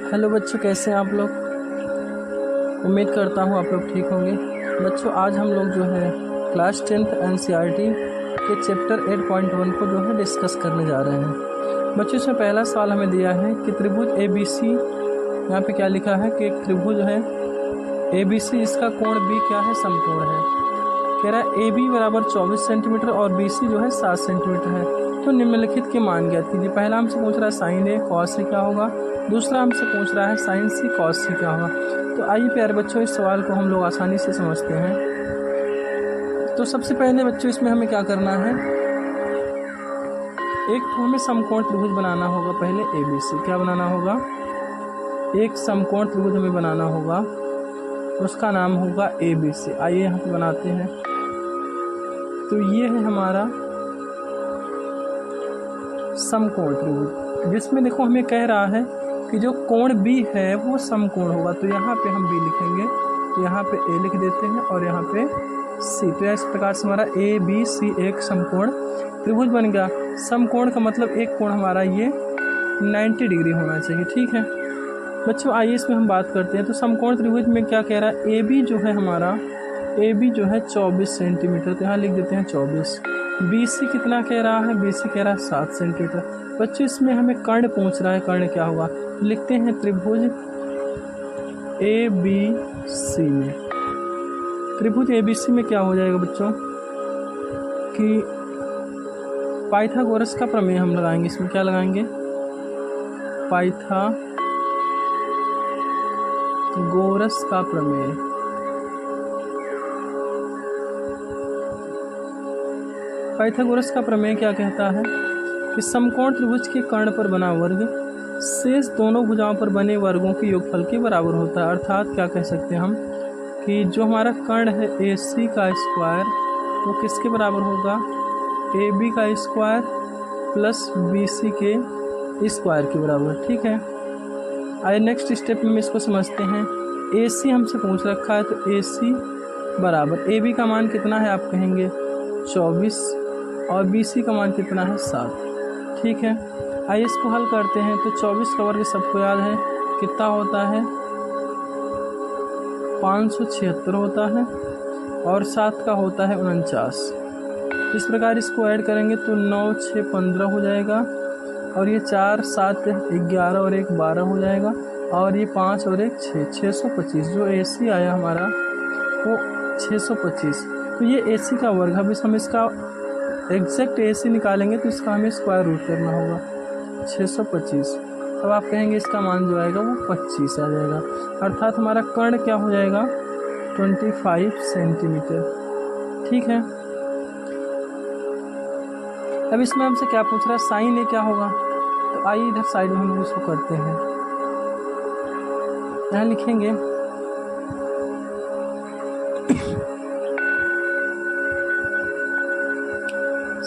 Hello बच्चों, कैसे हैं आप लोग। उम्मीद करता हूँ आप लोग ठीक होंगे। बच्चों, आज हम लोग जो है क्लास 10th एनसीईआरटी के चैप्टर 8.1 को जो है डिस्कस करने जा रहे हैं। बच्चों, इसमें पहला सवाल हमें दिया है कि त्रिभुज ABC, यहाँ पे क्या लिखा है कि एक त्रिभुज है ABC, इसका कोण B क्या है, समकोण है। कह रहा है AB बराबर 24 सेंटीमीटर और BC जो है 7 सेंटीमीटर है। तो निम्नलिखित के मान ज्ञात कीजिए। पहला हमसे पूछ रहा है साइन A कॉस A क्या होगा, दूसरा हमसे पूछ रहा है साइन C कॉस C क्या होगा। तो आइए प्यारे बच्चों, इस सवाल को हम लोग आसानी से समझते हैं। तो सबसे पहले बच्चों इसमें हमें क्या करना है, एक तो हमें समकोण त्रिभुज बनाना होगा। पहले ABC क्या बनाना होगा, एक समकोण त्रिभुज हमें बनाना होगा, उसका नाम होगा ABC। आइए यहाँ पे बनाते हैं। तो ये है हमारा समकोण त्रिभुज, जिसमें देखो हमें कह रहा है कि जो कोण B है वो समकोण होगा। तो यहाँ पे हम B लिखेंगे, तो यहाँ पे A लिख देते हैं और यहाँ पे C। तो इस प्रकार से हमारा ABC एक समकोण त्रिभुज बन गया। समकोण का मतलब एक कोण हमारा ये 90 डिग्री होना चाहिए। ठीक है बच्चों, आइए इसमें हम बात करते हैं। तो समकोण त्रिभुज में क्या कह रहा है, AB जो है हमारा, AB जो है 24 सेंटीमीटर, तो यहाँ लिख देते हैं 24। BC कितना कह रहा है, BC कह रहा है 7 सेंटीमीटर। बच्चों, इसमें हमें कर्ण पूछ रहा है, कर्ण क्या होगा, तो लिखते हैं त्रिभुज ABC में, त्रिभुज ABC में क्या हो जाएगा बच्चों कि पाइथागोरस का प्रमेय हम लगाएंगे। इसमें क्या लगाएंगे, पाइथागोरस का प्रमेय। पाइथागोरस का प्रमेय क्या कहता है कि समकोण त्रिभुज के कर्ण पर बना वर्ग शेष दोनों भुजाओं पर बने वर्गों के योगफल के बराबर होता है। अर्थात क्या कह सकते हैं हम कि जो हमारा कर्ण है AC का स्क्वायर वो किसके बराबर होगा, AB का स्क्वायर प्लस BC के स्क्वायर के बराबर। ठीक है, आइए नेक्स्ट स्टेप में इसको समझते हैं। AC हमसे पूछ रखा है, तो AC बराबर AB का मान कितना है, आप कहेंगे 24 और BC का मान कितना है 7। ठीक है, आइए इसको हल करते हैं। तो 24 का वर्ग सबको याद है कितना होता है, 576 होता है, और 7 का होता है 49। इस प्रकार इसको ऐड करेंगे तो 9 6 15 हो जाएगा, और ये 4 7 11 और 1 12 हो जाएगा, और ये 5 और 1 6, 625। जो AC आया हमारा वो 625। तो ये AC का वर्ग। अब हम इसका एग्जैक्ट AC निकालेंगे तो इसका हमें स्क्वायर रूट करना होगा, 625। अब आप कहेंगे इसका मान जो आएगा वो 25 आ जाएगा। अर्थात हमारा कर्ण क्या हो जाएगा, 25 सेंटीमीटर। ठीक है, अब इसमें हमसे क्या पूछ रहा है, साइन A क्या होगा। तो आइए इधर साइड में हम इसको करते हैं। यहाँ लिखेंगे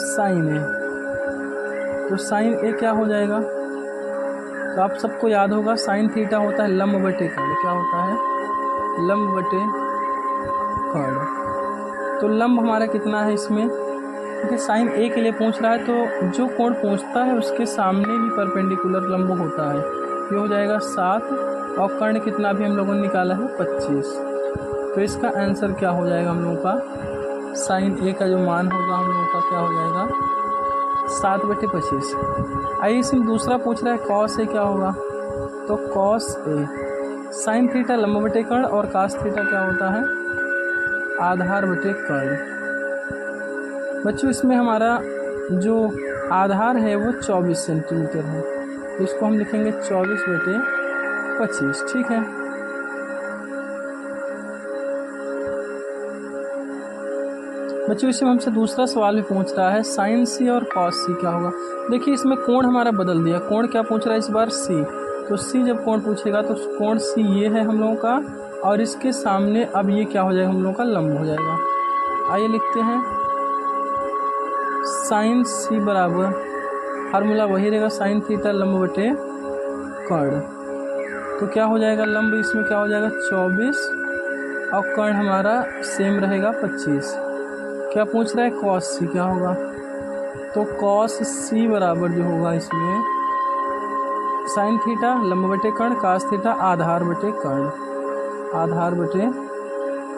साइन A। तो साइन A क्या हो जाएगा, तो आप सबको याद होगा साइन थीटा होता है लंब बटे कर्ण। क्या होता है, लंब बटे कर्ण। तो लंब हमारा कितना है इसमें, क्योंकि साइन A के लिए पूछ रहा है, तो जो कोण पूछता है उसके सामने भी परपेंडिकुलर लंब होता है। ये हो जाएगा 7, और कर्ण कितना भी हम लोगों ने निकाला है 25। तो इसका आंसर क्या हो जाएगा हम लोगों का, साइन A का जो मान होगा हम लोगों का क्या हो जाएगा, 7/25। आइए इसमें दूसरा पूछ रहा है कॉस A क्या होगा। तो कॉस A, साइन थीटा लंब बटे कर्ण, और कास थीटा क्या होता है, आधार बटे कर्ण। बच्चों, इसमें हमारा जो आधार है वो 24 सेंटीमीटर है, तो इसको हम लिखेंगे 24/25। ठीक है, बच्चों इसमें हमसे दूसरा सवाल भी पूछ रहा है साइन C और कॉस C क्या होगा। देखिए इसमें कोण हमारा बदल दिया, कोण क्या पूछ रहा है इस बार, C। तो C जब कोण पूछेगा तो कोण C ये है हम लोगों का, और इसके सामने अब ये क्या हो जाएगा, हम लोगों का लंब हो जाएगा। आइए लिखते हैं साइन C बराबर, फार्मूला वही रहेगा, साइन थीटा लंब बटे कर्ण। तो क्या हो जाएगा, लंब इसमें क्या हो जाएगा 24, और कर्ण हमारा सेम रहेगा 25। क्या पूछ रहा है कॉस C क्या होगा, तो कॉस C बराबर जो होगा इसमें साइन थीटा लंब बटे कर्ण, कास थीटा आधार बटे कर्ण, आधार बटे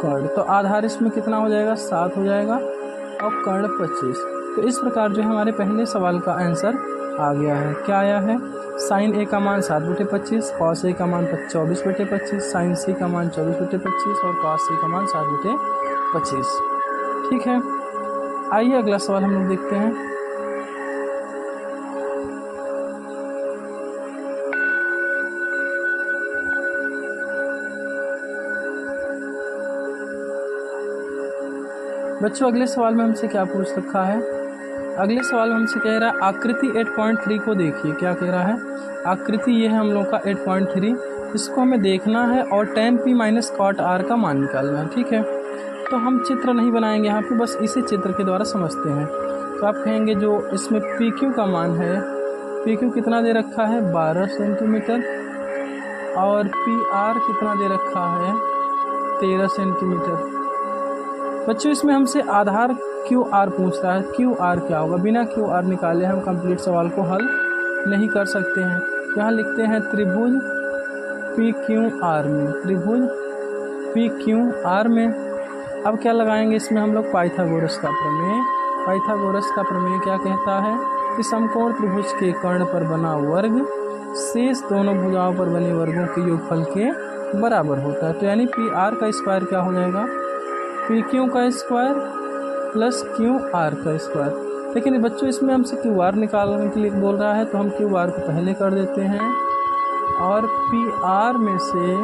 कर्ण। तो आधार इसमें कितना हो जाएगा 7 हो जाएगा और कर्ण 25। तो इस प्रकार जो हमारे पहले सवाल का आंसर आ गया है। क्या आया है? साइन ए का मान 7/25, कॉस ए का मान 24/25, साइन सी का मान 24/25 और कॉस सी का मान 7/25। ठीक है, आइए अगला सवाल हम लोग देखते हैं। बच्चों अगले सवाल में हमसे क्या पूछ रखा है? अगले सवाल में हमसे कह रहा है आकृति 8.3 को देखिए। क्या कह रहा है? आकृति ये है हम लोग का 8.3, इसको हमें देखना है और tan p minus cot r का मान निकालना है। ठीक है, तो हम चित्र नहीं बनाएंगे यहाँ पे, बस इसी चित्र के द्वारा समझते हैं। तो आप कहेंगे जो इसमें PQ का मान है, PQ कितना दे रखा है 12 सेंटीमीटर और PR कितना दे रखा है 13 सेंटीमीटर। बच्चों इसमें हमसे आधार QR पूछ रहा है। QR क्या होगा? बिना QR निकाले हम कंप्लीट सवाल को हल नहीं कर सकते हैं। यहाँ लिखते हैं त्रिभुज PQR में, त्रिभुज PQR में। अब क्या लगाएंगे इसमें हम लोग? पाइथागोरस का प्रमेय। पाइथागोरस का प्रमेय क्या कहता है कि समकोण त्रिभुज के कर्ण पर बना वर्ग शेष दोनों भुजाओं पर बने वर्गों के योगफल के बराबर होता है। तो यानी PR का स्क्वायर क्या हो जाएगा? PQ का स्क्वायर प्लस QR का स्क्वायर। लेकिन बच्चों इसमें हमसे QR निकालने के लिए बोल रहा है, तो हम QR को पहले कर देते हैं और PR में से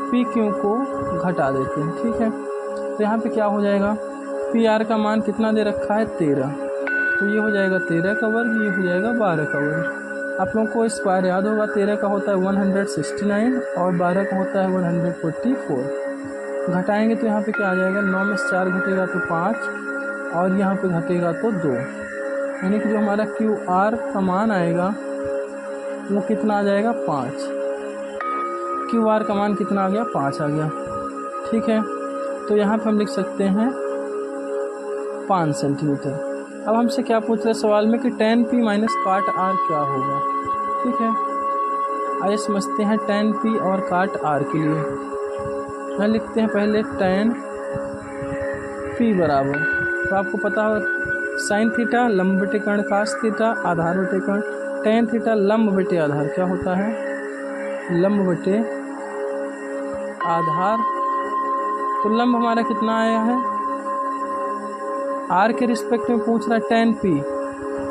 PQ को घटा देते हैं। ठीक है, तो यहाँ पे क्या हो जाएगा? PR का मान कितना दे रखा है 13, तो ये हो जाएगा 13 का वर्ग, ये हो जाएगा 12 का वर्ग। आप लोगों को स्क्वायर याद होगा, 13 का होता है 169 और 12 का होता है 144। घटाएंगे तो यहाँ पे क्या आ जाएगा? 9 में से 4 घटेगा तो 5 और यहाँ पे घटेगा तो 2, यानी कि जो हमारा QR का मान आएगा वो कितना आ जाएगा 5। QR का मान कितना आ गया? 5 आ गया। ठीक है, तो यहाँ पे हम लिख सकते हैं 5 सेंटीमीटर। अब हमसे क्या पूछ रहे सवाल में कि tan p minus cot r क्या होगा। ठीक है, आइए समझते हैं tan p और काट r के लिए। यहाँ लिखते हैं पहले tan p बराबर, तो आपको पता हो साइन थीटा लंब बटे कर्ण, कास थीटा आधार बटे कर्ण, tan थीटा लंब बटे आधार क्या होता है? लंब बटे आधार। तो लंब हमारा कितना आया है? r के रिस्पेक्ट में पूछ रहा है tan p,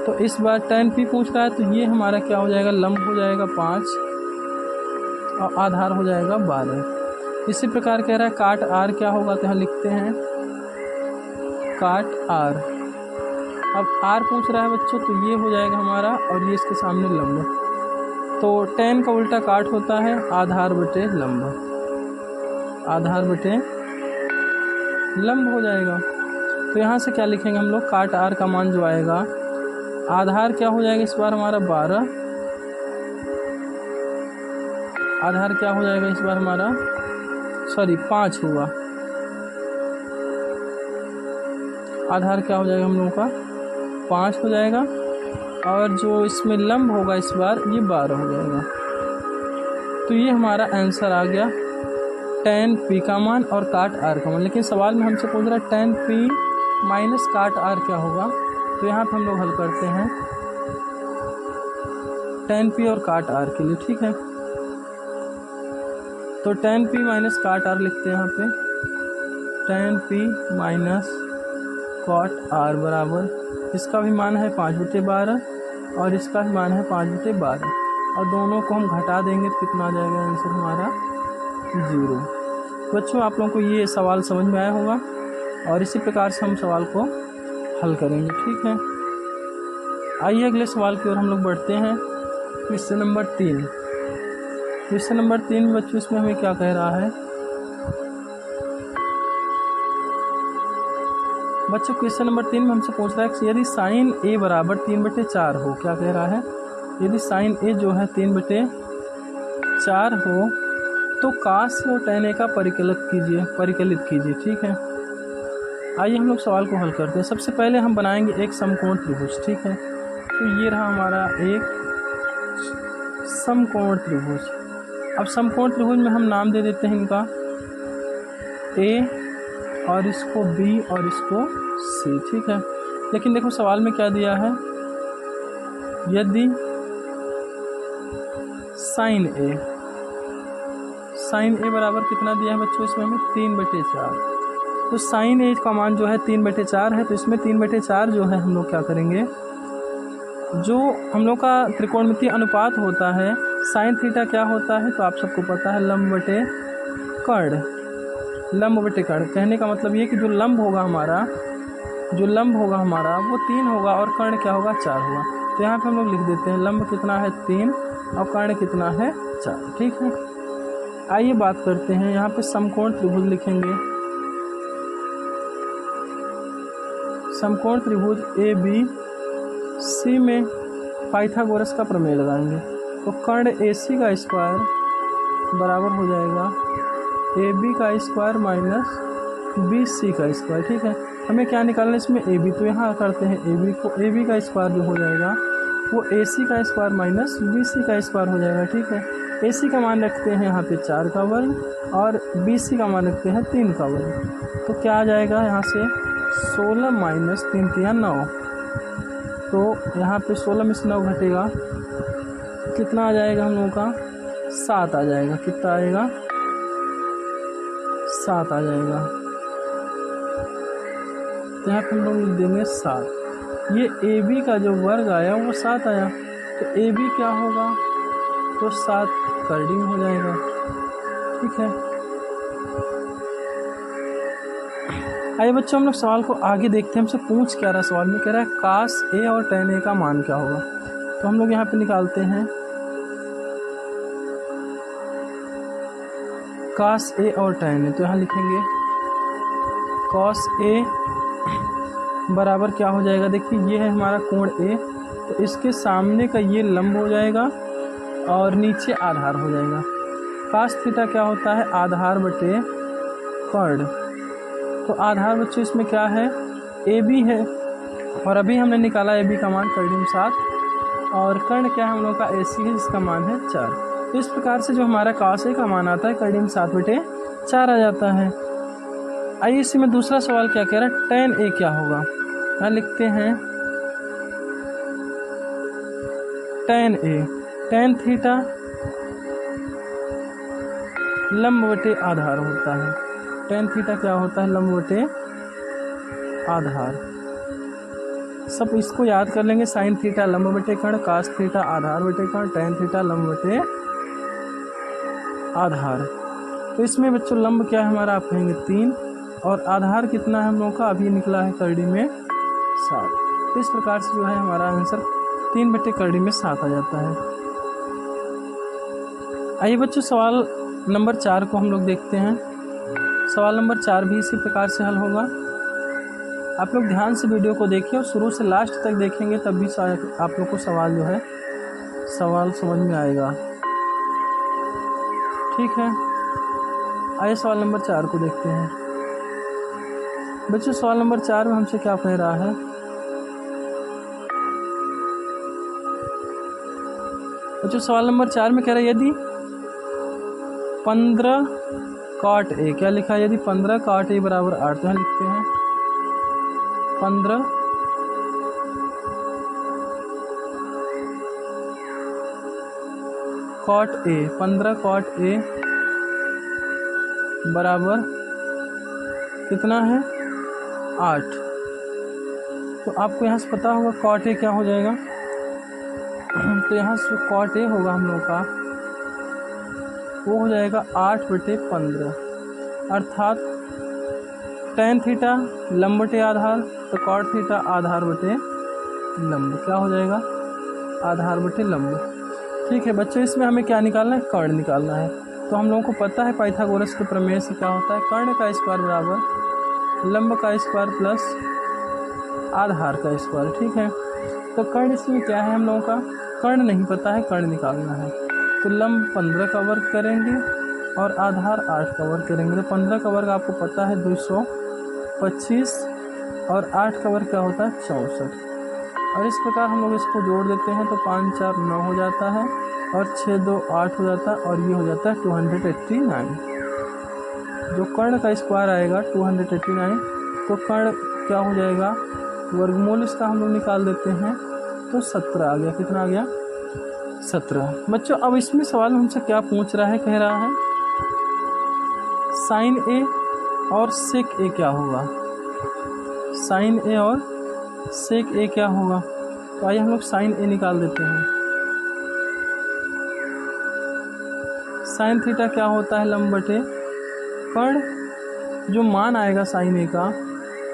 तो इस बार tan p पूछ रहा है, तो ये हमारा क्या हो जाएगा? लंब हो जाएगा 5 और आधार हो जाएगा 12। इसी प्रकार कह रहा है काट R क्या होगा, तो यहाँ लिखते हैं काट R। अब R पूछ रहा है बच्चों, तो ये हो जाएगा हमारा और ये इसके सामने लंब, तो tan का उल्टा काट होता है आधार बटे लंब, आधार बटे लंब हो जाएगा। तो यहाँ से क्या लिखेंगे हम लोग? काट R का मान जो आएगा, आधार क्या हो जाएगा इस बार हमारा 12, आधार क्या हो जाएगा इस बार हमारा 5 हुआ, आधार क्या हो जाएगा हम लोगों का 5 हो जाएगा और जो इसमें लंब होगा इस बार ये 12 हो जाएगा। तो ये हमारा आंसर आ गया tan p का मान और काट r का मान। लेकिन सवाल में हमसे पूछ रहा है tan p minus cot r क्या होगा, तो यहाँ पे हम लोग हल करते हैं tan p और काट r के लिए। ठीक है, तो tan p minus cot r लिखते हैं यहाँ पे, tan p minus cot r बराबर, इसका भी मान है 5/12 और इसका भी मान है 5/12 और दोनों को हम घटा देंगे तो कितना आ जाएगा आंसर हमारा 0। बच्चों आप लोगों को ये सवाल समझ में आया होगा और इसी प्रकार से हम सवाल को हल करेंगे। ठीक है, आइए अगले सवाल की ओर हम लोग बढ़ते हैं। Question number 3। क्वेश्चन नंबर 3 में बच्चों इसमें हमें क्या कह रहा है? बच्चों क्वेश्चन नंबर 3 में हमसे पूछ रहा है कि यदि साइन a बराबर 3/4 हो, क्या कह रहा है? यदि साइन a जो है 3/4 हो तो काश और tan a का परिकलित कीजिए। ठीक है, आइए हम लोग सवाल को हल करते हैं। सबसे पहले हम बनाएंगे एक समकोण त्रिभुज। ठीक है, तो ये रहा हमारा एक समकोण त्रिभुज। अब समकोण त्रिभुज में हम नाम दे देते हैं इनका ए और इसको बी और इसको सी, ठीक है। लेकिन देखो सवाल में क्या दिया है, यदि साइन ए बराबर कितना दिया है बच्चों, इसमें हमें 3/4। तो साइन ए का मान जो है 3/4 है, तो इसमें 3/4 जो है हम लोग क्या करेंगे, जो हम लोग का त्रिकोणमितीय अनुपात होता है साइन थीटा क्या होता है, तो आप सबको पता है लंब बटे कर्ण। लंब बटे कर्ण कहने का मतलब ये कि जो लंब होगा हमारा वो 3 होगा और कर्ण क्या होगा 4 होगा। तो यहाँ पे हम लोग लिख देते हैं लंब कितना है 3 और कर्ण कितना है 4, ठीक है। आइए बात करते हैं, यहाँ पे समकोण त्रिभुज लिखेंगे। समकोण त्रिभुज ए बी सी में पाइथागोरस का प्रमेय लगाएंगे। तो कर्ण ए सी का स्क्वायर बराबर हो जाएगा ए बी का स्क्वायर माइनस बी सी का स्क्वायर, ठीक है। हमें क्या निकालना है इसमें ए बी, तो यहाँ करते हैं ए बी का स्क्वायर जो हो जाएगा वो ए सी का स्क्वायर माइनस बी सी का स्क्वायर हो जाएगा, ठीक है। ए सी का मान रखते हैं यहाँ पे 4 का वर्ग और बी सी का मान रखते हैं 3 का वर्ग। तो क्या आ जाएगा यहाँ से 16 माइनस 3 3 9, तो यहाँ पे 16 में से 9 घटेगा, कितना आ जाएगा हम लोगों का 7 आ जाएगा। कितना आएगा 7 आ जाएगा। तो यहाँ पे हम लोग लिख देंगे 7। ये ए बी का जो वर्ग आया वो 7 आया, तो ए बी क्या होगा, तो 7 करड़ी में हो जाएगा, ठीक है। आइए बच्चों हम लोग सवाल को आगे देखते हैं। हमसे पूछ क्या रहा सवाल में, कह रहा है कास ए और tan ए का मान क्या होगा। तो हम लोग यहाँ पे निकालते हैं कास ए और tan ए। तो यहाँ लिखेंगे कॉस ए बराबर क्या हो जाएगा, देखिए ये है हमारा कोण ए, तो इसके सामने का ये लंब हो जाएगा और नीचे आधार हो जाएगा। कास थीटा क्या होता है, आधार बटे कर्ण। तो आधार बच्चों इसमें क्या है ए बी है, और अभी हमने निकाला ए बी का मान कर्डिम 7, और कर्ण क्या है हम लोग का ए सी है जिसका मान है 4। तो इस प्रकार से जो हमारा कास ए का मान आता है कर्डिम 7/4 आ जाता है। आइए इसी में दूसरा सवाल क्या कह रहा है, tan ए क्या होगा। यहाँ लिखते हैं tan ए, tan थीटा लंब बटे आधार होता है। tan थीटा क्या होता है, लंब बटे आधार। सब इसको याद कर लेंगे, साइन थीटा लंब बटे कर्ण, कास थीटा आधार बटे कर्ण, tan थीटा लंब बटे आधार। तो इसमें बच्चों लंब क्या है हमारा, आप कहेंगे 3, और आधार कितना है हम लोगों का, अभी निकला है करड़ी में 7। तो इस प्रकार से जो है हमारा आंसर 3/करड़ी में 7 आ जाता है। आइए बच्चों सवाल नंबर 4 को हम लोग देखते हैं। सवाल नंबर 4 भी इसी प्रकार से हल होगा। आप लोग ध्यान से वीडियो को देखिए और शुरू से लास्ट तक देखेंगे, तब भी आप लोग को सवाल जो है सवाल समझ में आएगा, ठीक है। आइए सवाल नंबर 4 को देखते हैं। बच्चों सवाल नंबर 4 में हमसे क्या कह रहा है, बच्चों सवाल नंबर 4 में कह रहा है यदि 15 cot ए, क्या लिखा है, यदि 15 cot ए बराबर 8। तो यहाँ लिखते हैं 15 cot ए, 15 cot ए बराबर कितना है 8। तो आपको यहाँ से पता होगा cot ए क्या हो जाएगा, तो यहाँ से cot ए होगा हम लोग का वो हो जाएगा 8/15, अर्थात tan थीटा लंब बटे आधार, तो cot थीटा आधार बटे लंब, क्या हो जाएगा आधार बटे लंब, ठीक है। बच्चों इसमें हमें क्या निकालना है, कर्ण निकालना है। तो हम लोगों को पता है पाइथागोरस के प्रमेय से क्या होता है, कर्ण का स्क्वायर बराबर लंब का स्क्वायर प्लस आधार का स्क्वायर, ठीक है। तो कर्ण इसमें क्या है हम लोगों का, कर्ण नहीं पता है, कर्ण निकालना है। तो लंब 15 का वर्ग करेंगे और आधार 8 का वर्ग करेंगे। तो 15 का वर्ग आपको पता है 225 और 8 का वर्ग क्या होता है 64। और इस प्रकार हम लोग इसको जोड़ देते हैं तो 5 4 9 हो जाता है और 6 2 8 हो जाता है और ये हो जाता है 289। जो कर्ण का स्क्वायर आएगा 289, तो कर्ण क्या हो जाएगा, वर्गमूल इसका हम लोग निकाल देते हैं तो 17 आ गया। कितना आ गया, 17। बच्चों अब इसमें सवाल हमसे क्या पूछ रहा है, कह रहा है साइन ए और सेक ए क्या होगा, साइन ए और सेक ए क्या होगा। तो आइए हम लोग साइन ए निकाल देते हैं। साइन थीटा क्या होता है, लंब बटे कर्ण। जो मान आएगा साइन ए का,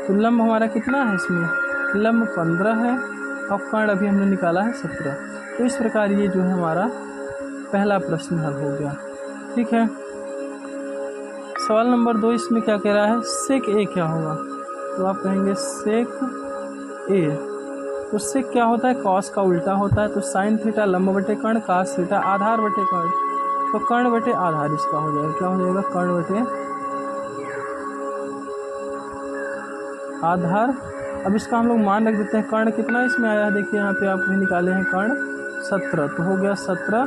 तो लंब हमारा कितना है, इसमें लंब 15 है और कर्ण अभी हमने निकाला है 17। तो इस प्रकार ये जो है हमारा पहला प्रश्न हल हो गया। ठीक है, सवाल नंबर 2 इसमें क्या कह रहा है, सेक ए क्या होगा। तो आप कहेंगे सेक ए, तो सेक क्या होता है, कॉस का उल्टा होता है। तो साइन थीटा लंब बटे कर्ण, कास थीटा आधार बटे कर्ण, तो कर्ण बटे आधार इसका हो जाएगा। क्या हो जाएगा, कर्ण बटे आधार। अब इसका हम लोग मान रख देते हैं, कर्ण कितना इसमें आया है, देखिए यहाँ पे आपने निकाले हैं कर्ण 17, तो हो गया 17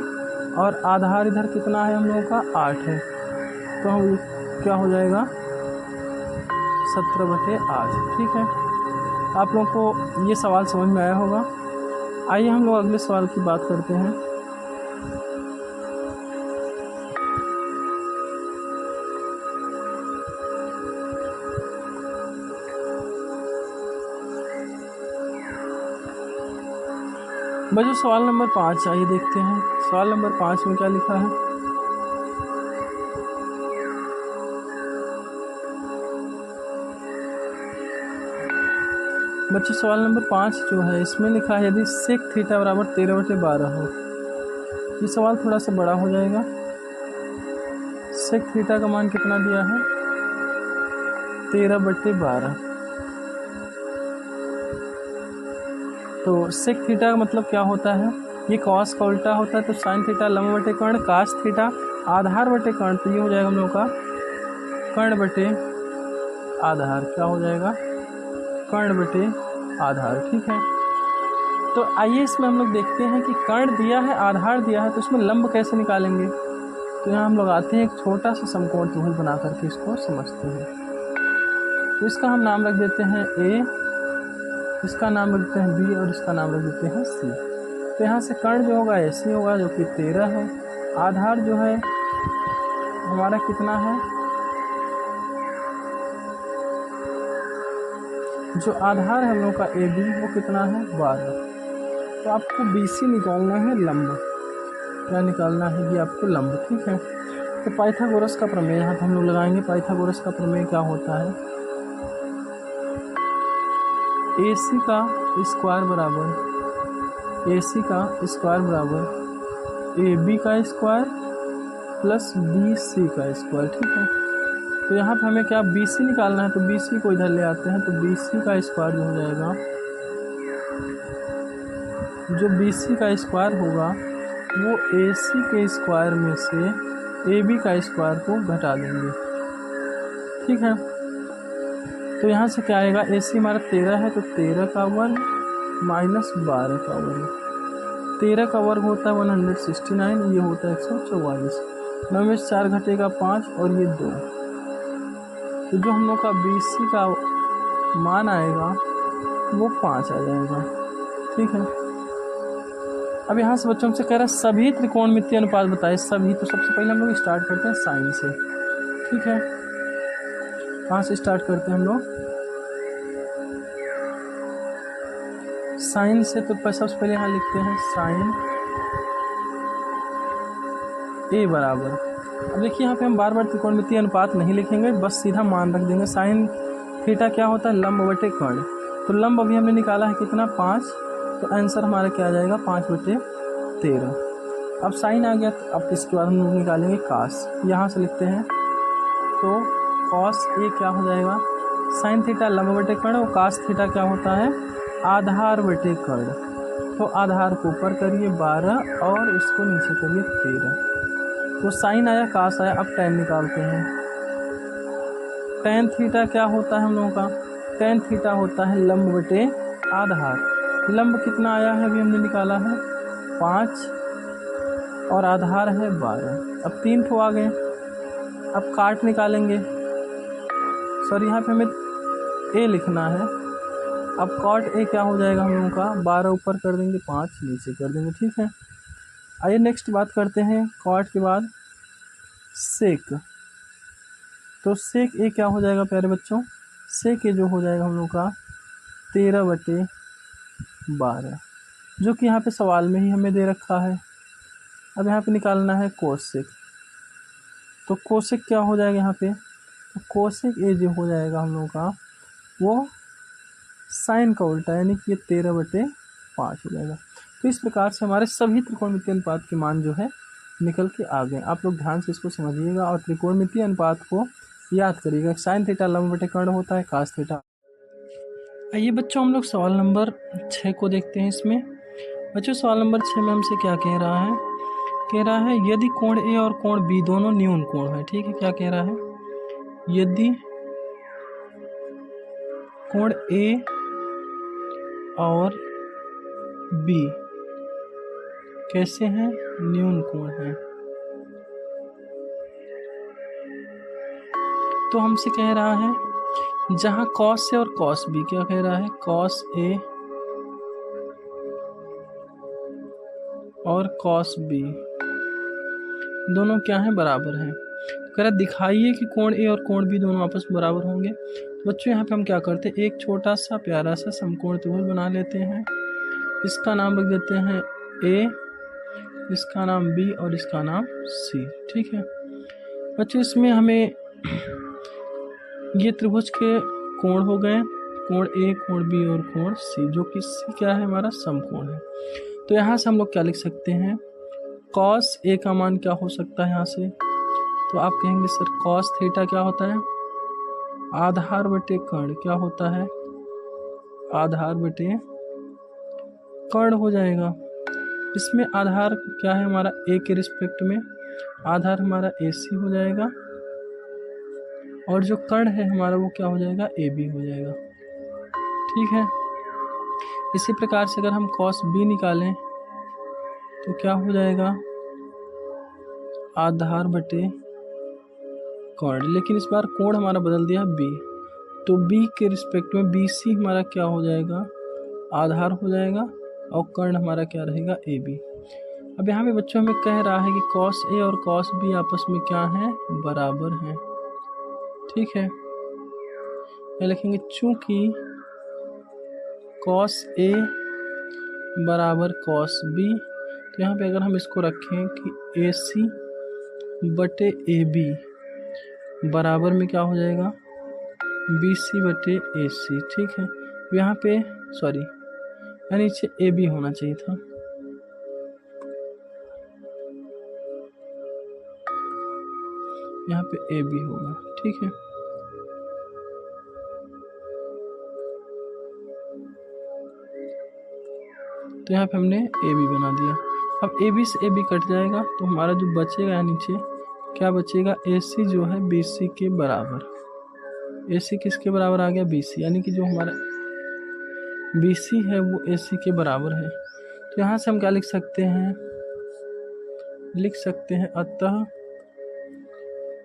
और आधार इधर कितना है हम लोगों का 8 है, तो हम क्या हो जाएगा 17 बटे 8। ठीक है, आप लोगों को ये सवाल समझ में आया होगा। आइए हम लोग अगले सवाल की बात करते हैं। बच्चों सवाल नंबर 5 आइए देखते हैं। सवाल नंबर 5 में क्या लिखा है, बच्चों सवाल नंबर 5 जो है इसमें लिखा है यदि सेक थीटा बराबर 13/12 हो। ये सवाल थोड़ा सा बड़ा हो जाएगा। सेक थीटा का मान कितना दिया है, 13/12। तो सेक थीटा का मतलब क्या होता है, ये कॉस का उल्टा होता है। तो साइन थीटा लंब बटे कर्ण, कास थीटा आधार बटे कर्ण, तो ये हो जाएगा हम लोग का कर्ण बटे आधार। क्या हो जाएगा, कर्ण बटे आधार। ठीक है, तो आइए इसमें हम लोग देखते हैं कि कर्ण दिया है आधार दिया है, तो इसमें लंब कैसे निकालेंगे। तो यहाँ हम लोग आते हैं एक छोटा सा समकोण त्रिभुज बना करके इसको समझते हैं। तो इसका हम नाम रख देते हैं ए, इसका नाम रख देते हैं बी और इसका नाम रख देते हैं सी। तो यहाँ से कर्ण जो होगा ऐसी होगा जो कि 13 है, आधार जो है हमारा कितना है, जो आधार है हम लोग का ए बी वो कितना है 12। तो आपको BC निकालना है लंब, क्या निकालना है, ये आपको लंब। ठीक है, तो पाइथागोरस का प्रमेय यहाँ पर हम लोग लगाएंगे। पाइथागोरस का प्रमेय क्या होता है, AC का स्क्वायर बराबर AB का स्क्वायर प्लस BC का स्क्वायर। ठीक है, तो यहाँ पे हमें क्या BC निकालना है, तो BC को इधर ले आते हैं। तो BC का स्क्वायर जो हो जाएगा, जो BC का स्क्वायर होगा वो AC के स्क्वायर में से AB का स्क्वायर को घटा देंगे। ठीक है, तो यहाँ से क्या आएगा, AC हमारा 13 है तो 13 का वर्ग माइनस 12 का वर्ग। 13 का वर्ग होता है 169, ये होता है 144। 9 में से 4 घटेगा 5 और ये 2। तो जो हम लोग का BC का मान आएगा वो 5 आ जाएगा। ठीक है, अब यहाँ से बच्चों से कह रहा है सभी त्रिकोणमितीय अनुपात बताए। सभी, तो सबसे पहले हम लोग स्टार्ट करते हैं साइन से। ठीक है, कहाँ से स्टार्ट करते हैं हम लोग, साइन से। तो सबसे पहले यहाँ लिखते हैं साइन ए बराबर। अब देखिए यहाँ पे हम बार बार त्रिकोणमितीय अनुपात नहीं लिखेंगे, बस सीधा मान रख देंगे। साइन थीटा क्या होता है, लंब बटे कर्ण। तो लंब अभी हमने निकाला है कितना 5, तो आंसर हमारा क्या आ जाएगा 5/13। अब साइन आ गया, तो अब इसके बाद हम लोग निकालेंगे कास। यहाँ से लिखते हैं तो कॉस ए क्या हो जाएगा, साइन थीटा लंब बटे कर्ण और कास थीटा क्या होता है आधार बटे कर्ण। तो आधार को ऊपर करिए 12 और इसको नीचे करिए 13। तो साइन आया कास आया। अब tan निकालते हैं। tan थीटा क्या होता है हम लोगों का, tan थीटा होता है लंब बटे आधार। लंब कितना आया है अभी हमने निकाला है 5 और आधार है 12। अब 3 ठो आ गए। अब काट निकालेंगे। सॉरी, यहाँ पे हमें ए लिखना है। अब कॉट ए क्या हो जाएगा हम लोगों का, 12 ऊपर कर देंगे 5 नीचे कर देंगे। ठीक है, आइए नेक्स्ट बात करते हैं कॉट के बाद सेक। तो सेक ए क्या हो जाएगा प्यारे बच्चों, सेक ए जो हो जाएगा हम लोग का 13/12, जो कि यहाँ पे सवाल में ही हमें दे रखा है। अब यहाँ पे निकालना है कोसेक। तो कोसेक क्या हो जाएगा यहाँ पे, तो कोसेक ए जो हो जाएगा हम लोगों का वो साइन का उल्टा, यानी कि ये 13/5 हो जाएगा। तो इस प्रकार से हमारे सभी त्रिकोणमितीय अनुपात के मान जो है निकल के आ गए। आप लोग ध्यान से इसको समझिएगा और त्रिकोणमितीय अनुपात को याद करिएगा। साइन थीटा लंब बटे कर्ण होता है कास थीटा। आइए बच्चों हम लोग सवाल नंबर 6 को देखते हैं। इसमें बच्चों सवाल नंबर 6 में हमसे क्या कह रहा है, कह रहा है यदि कोण ए और कोण बी दोनों न्यून कोण है। ठीक है, क्या कह रहा है, यदि कोण ए और बी कैसे हैं, न्यून कोण हैं, तो हमसे कह रहा है जहां कॉस ए और कॉस बी, क्या कह रहा है, कॉस ए और कॉस बी दोनों क्या हैं, बराबर हैं। तो कह रहा दिखाइए कि कोण ए और कोण बी दोनों आपस में बराबर होंगे। तो बच्चों यहाँ पे हम क्या करते हैं, एक छोटा सा प्यारा सा समकोण त्रिभुज बना लेते हैं। इसका नाम रख देते हैं ए, इसका नाम बी और इसका नाम सी। ठीक है बच्चों, इसमें हमें ये त्रिभुज के कोण हो गए, कोण ए, कोण बी और कोण सी, जो कि सी क्या है, हमारा समकोण है। तो यहाँ से हम लोग क्या लिख सकते हैं, कॉस ए का मान क्या हो सकता है यहाँ से, तो आप कहेंगे सर कॉस थीटा क्या होता है, आधार बटे कर्ण, क्या होता है, आधार बटे कर्ण हो जाएगा। इसमें आधार क्या है हमारा, ए के रिस्पेक्ट में आधार हमारा ए सी हो जाएगा और जो कर्ण है हमारा वो क्या हो जाएगा, ए बी हो जाएगा। ठीक है, इसी प्रकार से अगर हम कॉस बी निकालें तो क्या हो जाएगा, आधार बटे कर्ण, लेकिन इस बार कोण हमारा बदल दिया बी, तो बी के रिस्पेक्ट में बी सी हमारा क्या हो जाएगा, आधार हो जाएगा और कर्ण हमारा क्या रहेगा, ए बी। अब यहाँ पे बच्चों हमें कह रहा है कि कॉस ए और कॉस बी आपस में क्या हैं, बराबर हैं। ठीक है, क्या लिखेंगे, चूंकि कॉस ए बराबर कॉस बी, तो यहाँ पे अगर हम इसको रखें कि ए सी बटे ए बी बराबर में क्या हो जाएगा, बी सी बटे ए सी। ठीक है, यहाँ पे सॉरी यानी नीचे ए बी होना चाहिए था, यहाँ पे ए बी होगा। ठीक है, तो यहाँ पे हमने ए बी बना दिया। अब ए बी से ए बी कट जाएगा तो हमारा जो बचेगा यहाँ नीचे क्या बचेगा, ए सी जो है बी सी के बराबर। ए सी किसके बराबर आ गया, बी सी, यानी कि जो हमारा बी सी है वो ए सी के बराबर है। तो यहाँ से हम क्या लिख सकते हैं, लिख सकते हैं अतः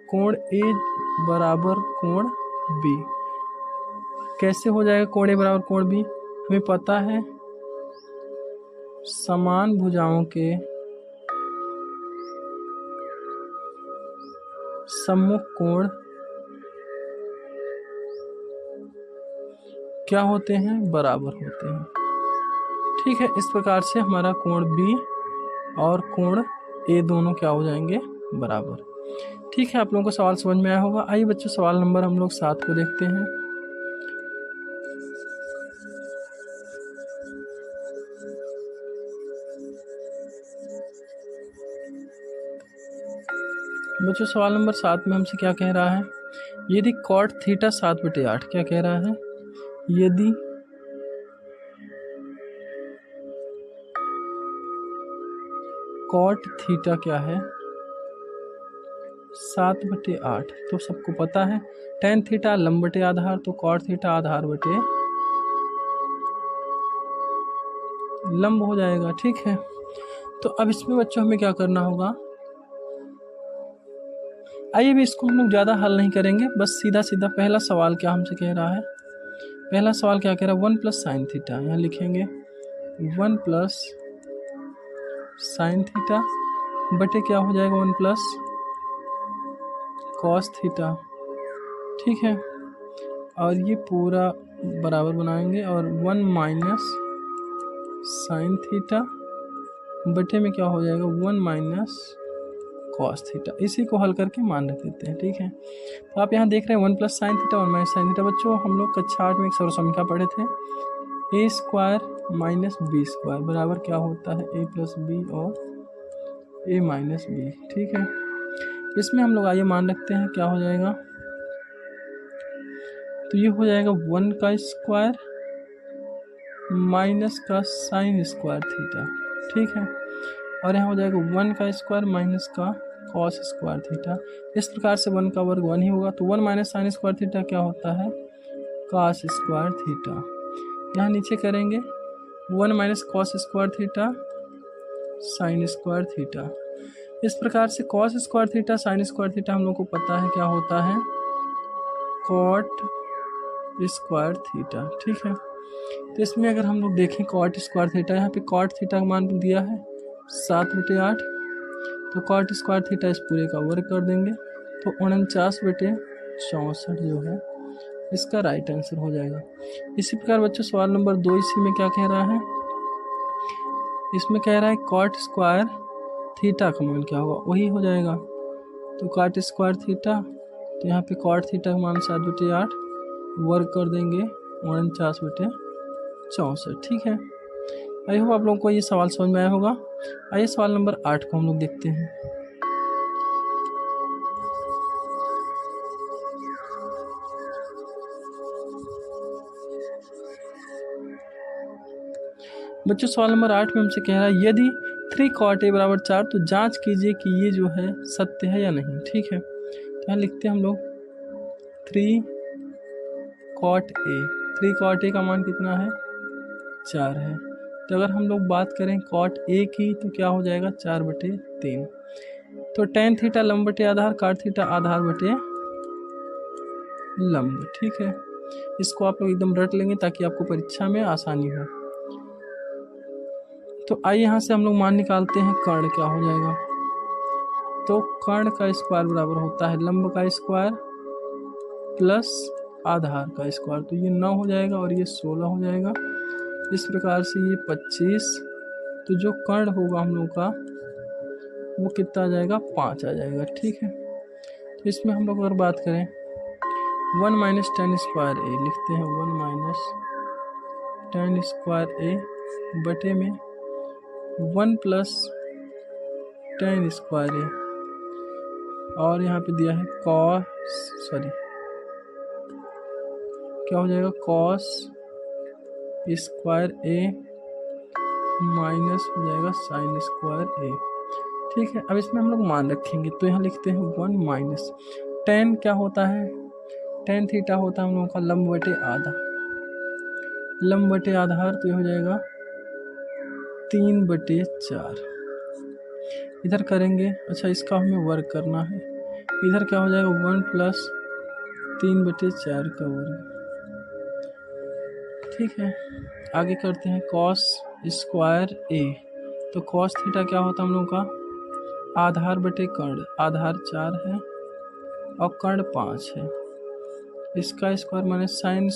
कोण ए बराबर कोण बी। कैसे हो जाएगा कोण ए बराबर कोण बी, हमें पता है समान भुजाओं के सम्मुख कोण क्या होते हैं, बराबर होते हैं। ठीक है, इस प्रकार से हमारा कोण बी और कोण ए दोनों क्या हो जाएंगे, बराबर। ठीक है, आप लोगों को सवाल समझ में आया होगा। आइए बच्चों सवाल नंबर हम लोग 7 को देखते हैं। बच्चों सवाल नंबर 7 में हमसे क्या कह रहा है, यदि कॉट थीटा 7/8, क्या कह रहा है, यदि कॉट थीटा क्या है 7/8, तो सबको पता है टेन थीटा लंब बटे आधार, तो कॉट थीटा आधार बटे लंब हो जाएगा। ठीक है, तो अब इसमें बच्चों हमें क्या करना होगा, आइए भी इसको हम लोग ज़्यादा हल नहीं करेंगे, बस सीधा सीधा पहला सवाल क्या हमसे कह रहा है। पहला सवाल क्या कह रहा है, 1 प्लस साइन थीटा, यहाँ लिखेंगे 1 प्लस साइन थीटा बटे क्या हो जाएगा 1 प्लस कॉस थीटा। ठीक है, और ये पूरा बराबर बनाएंगे और 1 माइनस साइन थीटा बटे में क्या हो जाएगा 1 माइनस कॉस थीटा। इसी को हल करके मान रख देते हैं। ठीक है, तो आप यहाँ देख रहे हैं 1 plus sine theta 1 minus sine theta. बच्चों हम लोग कक्षा 8 में एक सर्वसंख्या पढ़े थे, ए स्क्वायर माइनस बी स्क्वायर बराबर क्या होता है ए प्लस बी और ए माइनस बी। ठीक है, इसमें हम लोग आइए मान रखते हैं क्या हो जाएगा, तो ये हो जाएगा 1 का स्क्वायर माइनस का साइन स्क्वायर थीटा। ठीक है, और यहाँ हो जाएगा 1 का स्क्वायर माइनस का कॉस स्क्वायर थीटा। इस प्रकार से 1 का वर्ग 1 ही होगा, तो 1 माइनस साइन स्क्वायर थीटा क्या होता है कॉस स्क्वायर थीटा। यहाँ नीचे करेंगे 1 minus cos square theta sine square theta. इस प्रकार से cos square theta sine square theta हम लोग को पता है क्या होता है कॉट स्क्वायर थीटा। ठीक है, तो इसमें अगर हम लोग देखें कॉट स्क्वायर थीटा, यहाँ पे कॉट थीटा का मान दिया है 7/8, तो कॉट स्क्वायर थीटा इस पूरे का वर्ग कर देंगे, तो 49/64 जो है इसका राइट आंसर हो जाएगा। इसी प्रकार बच्चों सवाल नंबर 2 इसी में क्या कह रहा है, इसमें कह रहा है कॉट स्क्वायर थीटा का मान क्या होगा, वही हो जाएगा, तो कॉट स्क्वायर थीटा, तो यहाँ पे कॉट थीटा का मान 7/8 वर्ग कर देंगे 49/64। ठीक है, आई होप आप लोगों को ये सवाल समझ में आया होगा। आइए सवाल नंबर 8 को हम लोग देखते हैं। बच्चों सवाल नंबर 8 में हमसे कह रहा है यदि 3 cot a बराबर 4 तो जांच कीजिए कि ये जो है सत्य है या नहीं। ठीक है, तो यहाँ लिखते हैं हम लोग 3 cot a, 3 cot a का मान कितना है 4 है। तो अगर हम लोग बात करें cot a की तो क्या हो जाएगा 4/3। तो tan थीटा लंब बटे आधार, cot थीटा आधार बटे लंब। ठीक है, इसको आप लोग एकदम रट लेंगे ताकि आपको परीक्षा में आसानी हो। तो आइए यहाँ से हम लोग मान निकालते हैं कर्ण क्या हो जाएगा, तो कर्ण का स्क्वायर बराबर होता है लंब का स्क्वायर प्लस आधार का स्क्वायर, तो ये 9 हो जाएगा और ये 16 हो जाएगा। इस प्रकार से ये 25, तो जो कर्ण होगा हम लोग का वो कितना आ जाएगा 5 आ जाएगा। ठीक है, तो इसमें हम लोग अगर बात करें 1 माइनस tan स्क्वायर ए लिखते हैं 1 माइनस tan स्क्वायर ए बटे में 1 प्लस tan स्क्वायर ए, और यहाँ पे दिया है क्या हो जाएगा cos स्क्वायर ए माइनस हो जाएगा sin स्क्वायर ए। ठीक है, अब इसमें हम लोग मान रखेंगे, तो यहाँ लिखते हैं 1 माइनस tan क्या होता है, tan थीटा होता है हम लोगों का लंब बटे आधा, लंब बटे आधार, तो ये हो जाएगा 3/4। इधर करेंगे, अच्छा इसका हमें वर्ग करना है, इधर क्या हो जाएगा 1 प्लस 3/4 का वर्ग। ठीक है, आगे करते हैं cos स्क्वायर ए, तो cos थीटा क्या होता है हम लोग का आधार बटे कर्ण, आधार 4 है और कर्ण 5 है, इसका स्क्वायर माने साइन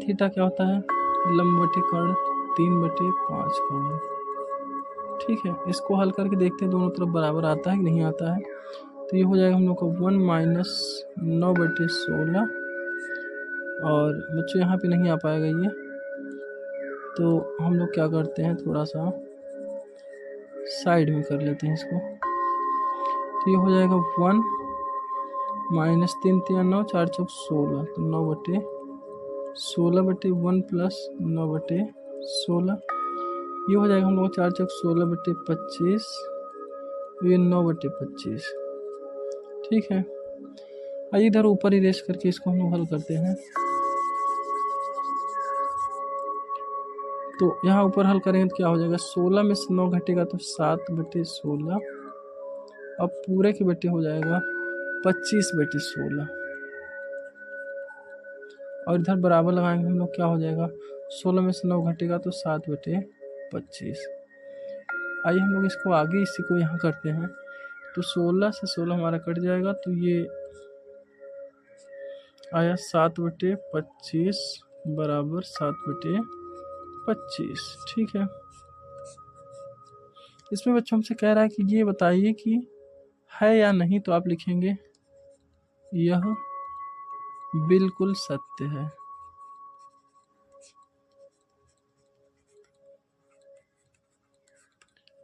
थीटा क्या होता है लंब बटे कर्ण 3/5 का वर्ग। ठीक है, इसको हल करके देखते हैं दोनों तरफ बराबर आता है कि नहीं आता है, तो ये हो जाएगा हम लोग का 1 माइनस 9/16, और बच्चों यहाँ पे नहीं आ पाएगा ये, तो हम लोग क्या करते हैं थोड़ा सा साइड में कर लेते हैं इसको, तो ये हो जाएगा 1 माइनस 3 3 9 4 चौक 16, तो 9/16/1 प्लस 9/16, ये हो जाएगा हम लोग 4 चौक 16/25, ये 9/25। ठीक है, आइए इधर ऊपर ही रेस करके इसको हम लोग हल करते हैं। तो यहाँ ऊपर हल करेंगे तो क्या हो जाएगा, 16 में से 9 घटेगा तो 7/16, अब पूरे के बटे हो जाएगा 25/16, और इधर बराबर लगाएंगे हम लोग, क्या हो जाएगा, 16 में से 9 घटेगा तो 7/25। आइए हम लोग इसको आगे इसी को यहाँ करते हैं, तो 16 से 16 हमारा कट जाएगा, तो ये आया 7/25 बराबर 7/25। ठीक है, इसमें बच्चों हमसे कह रहा है कि ये बताइए कि है या नहीं, तो आप लिखेंगे यह बिल्कुल सत्य है।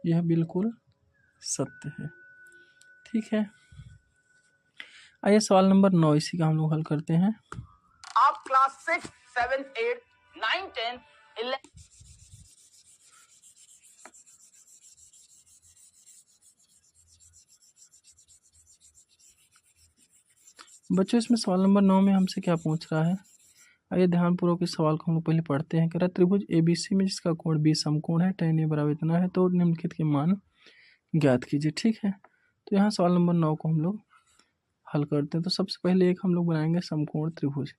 यह बिल्कुल सत्य है। ठीक है, आइए सवाल नंबर 9 इसी का हम लोग हल करते हैं। आप क्लास 6, 7, 8, 9, 10, 11 बच्चों इसमें सवाल नंबर 9 में हमसे क्या पूछ रहा है, आइए ध्यानपूर्वक इस सवाल को हम लोग पहले पढ़ते हैं। कह रहा त्रिभुज ABC में जिसका कोण 20 समकोण है, tan A बराबर इतना है, तो निम्नलिखित के मान ज्ञात कीजिए। ठीक है, तो यहाँ सवाल नंबर 9 को हम लोग हल करते हैं। तो सबसे पहले एक हम लोग बनाएंगे समकोण त्रिभुज।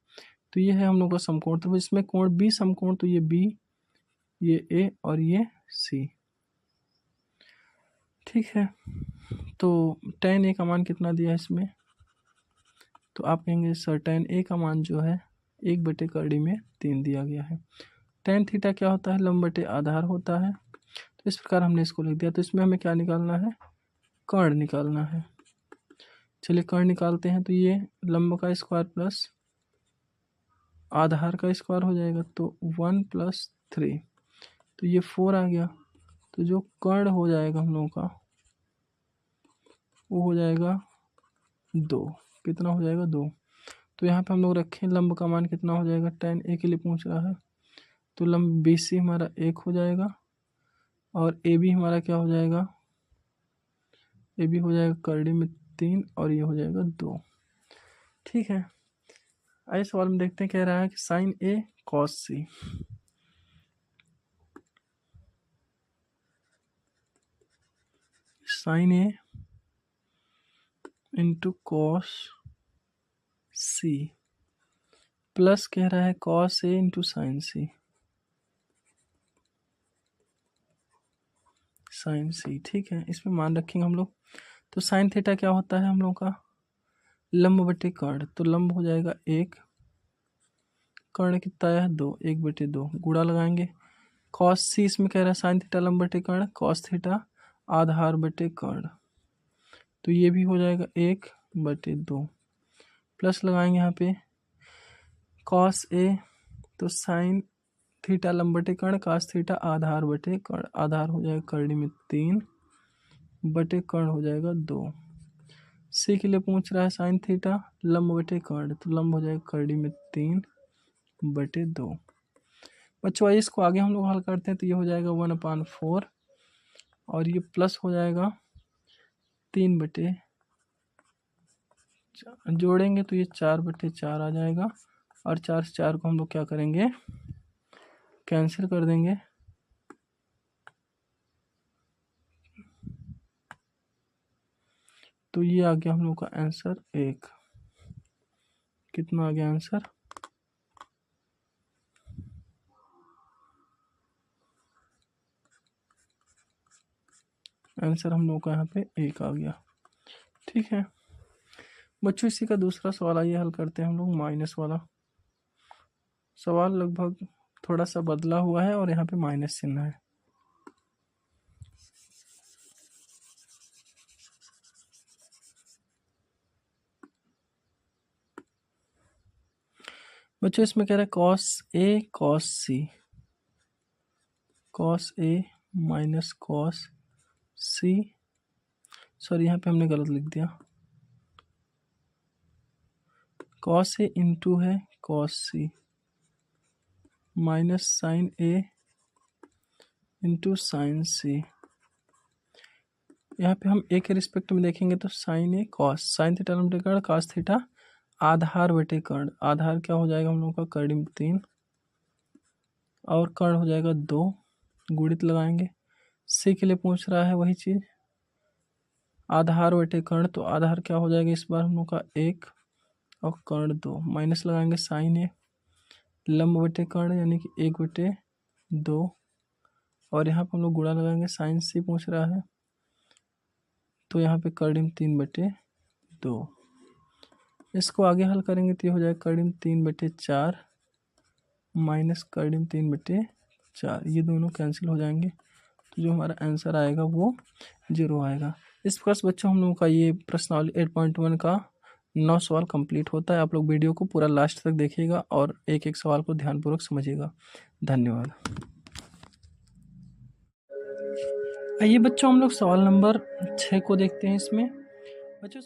तो ये है हम लोग का समकोण त्रिभुज, इसमें कोण B समकोण, तो ये B, ये A और ये C। ठीक है, तो tan A का मान कितना दिया है इसमें, तो आप कहेंगे सर tan A का मान जो है 1/3 दिया गया है। tan थीटा क्या होता है, लंब बटे आधार होता है। तो इस प्रकार हमने इसको लिख दिया। तो इसमें हमें क्या निकालना है, कर्ण निकालना है। चलिए कर्ण निकालते हैं, तो ये लंब का स्क्वायर प्लस आधार का स्क्वायर हो जाएगा, तो 1 + 3, तो ये 4 आ गया। तो जो कर्ण हो जाएगा हम लोगों का वो हो जाएगा 2। कितना हो जाएगा, 2। तो यहाँ पे हम लोग रखें लंब का मान कितना हो जाएगा, tan A के लिए पूछ रहा है, तो लंब BC हमारा 1 हो जाएगा, और AB हमारा क्या हो जाएगा, AB हो जाएगा करड़ी में 3, और ये हो जाएगा 2। ठीक है, आइए सवाल में देखते हैं, कह रहा है कि sin A cos C। sin A into cos C plus कह रहा है cos A into sin C। sin C, ठीक है, इसमें मान रखेंगे हम लोग। तो sin थीटा क्या होता है हम लोग का, लंब बटे कर्ण, तो लंब हो जाएगा 1, कर्ण कितना है 2, 1/2 गुणा लगाएंगे। cos C इसमें कह रहा है sin थीटा लंब बटे कर्ण, cos थीटा आधार बटे कर्ण, तो ये भी हो जाएगा 1/2 प्लस लगाएंगे यहाँ पे cos A, तो sin थीटा लंब बटे कर्ण, cos थीटा आधार बटे कर्ण, आधार हो जाएगा करड़ी में 3 बटे कर्ण हो जाएगा 2। C के लिए पूछ रहा है sin थीटा लंब बटे कर्ण, तो लंब हो जाएगा करड़ी में 3/2। बच्चों आइए इसको आगे हम लोग हल करते हैं, तो ये हो जाएगा 1/4, और ये प्लस हो जाएगा 3/, जोड़ेंगे तो ये 4/4 आ जाएगा, और 4 से 4 को हम लोग क्या करेंगे, कैंसिल कर देंगे। तो ये आ गया हम लोग का आंसर 1। कितना आ गया आंसर, आंसर हम लोग का यहाँ पे 1 आ गया। ठीक है बच्चों, इसी का दूसरा सवाल आइए हल करते हैं हम लोग, माइनस वाला सवाल। लगभग थोड़ा सा बदला हुआ है और यहाँ पे माइनस चिन्ह है। बच्चों इसमें कह रहा है cos A cos C, cos A minus cos C, sorry यहाँ पे हमने गलत लिख दिया, cos A इंटू है cos C minus sin A into sin C। यहाँ पे हम A के रिस्पेक्ट में देखेंगे तो sin A cos, sin theta लंब बटे कर्ण, cos थीटा आधार बटे कर्ण, आधार क्या हो जाएगा हम लोग का करड़ी में 3 और कर्ण हो जाएगा 2, गुणित लगाएंगे। सी के लिए पूछ रहा है वही चीज़, आधार बटे कर्ण, तो आधार क्या हो जाएगा इस बार हम लोग का 1 और कर्ण 2, माइनस लगाएंगे साइन ए, लंब बटे कर्ण यानी कि 1/2, और यहाँ पर हम लोग गुणा लगाएंगे, साइन सी पूछ रहा है, तो यहाँ पे कर्डिम 3/2। इसको आगे हल करेंगे तो ये हो जाएगा कर्डिम 3/4 माइनस कर्डिम 3/4, ये दोनों कैंसिल हो जाएंगे, तो जो हमारा आंसर आएगा वो 0 आएगा। इस प्रकार से बच्चों हम लोगों का ये प्रश्नावली 8.1 का 9 सवाल कंप्लीट होता है। आप लोग वीडियो को पूरा लास्ट तक देखिएगा और एक एक सवाल को ध्यानपूर्वक समझिएगा। धन्यवाद। आइए बच्चों हम लोग सवाल नंबर 6 को देखते हैं। इसमें बच्चों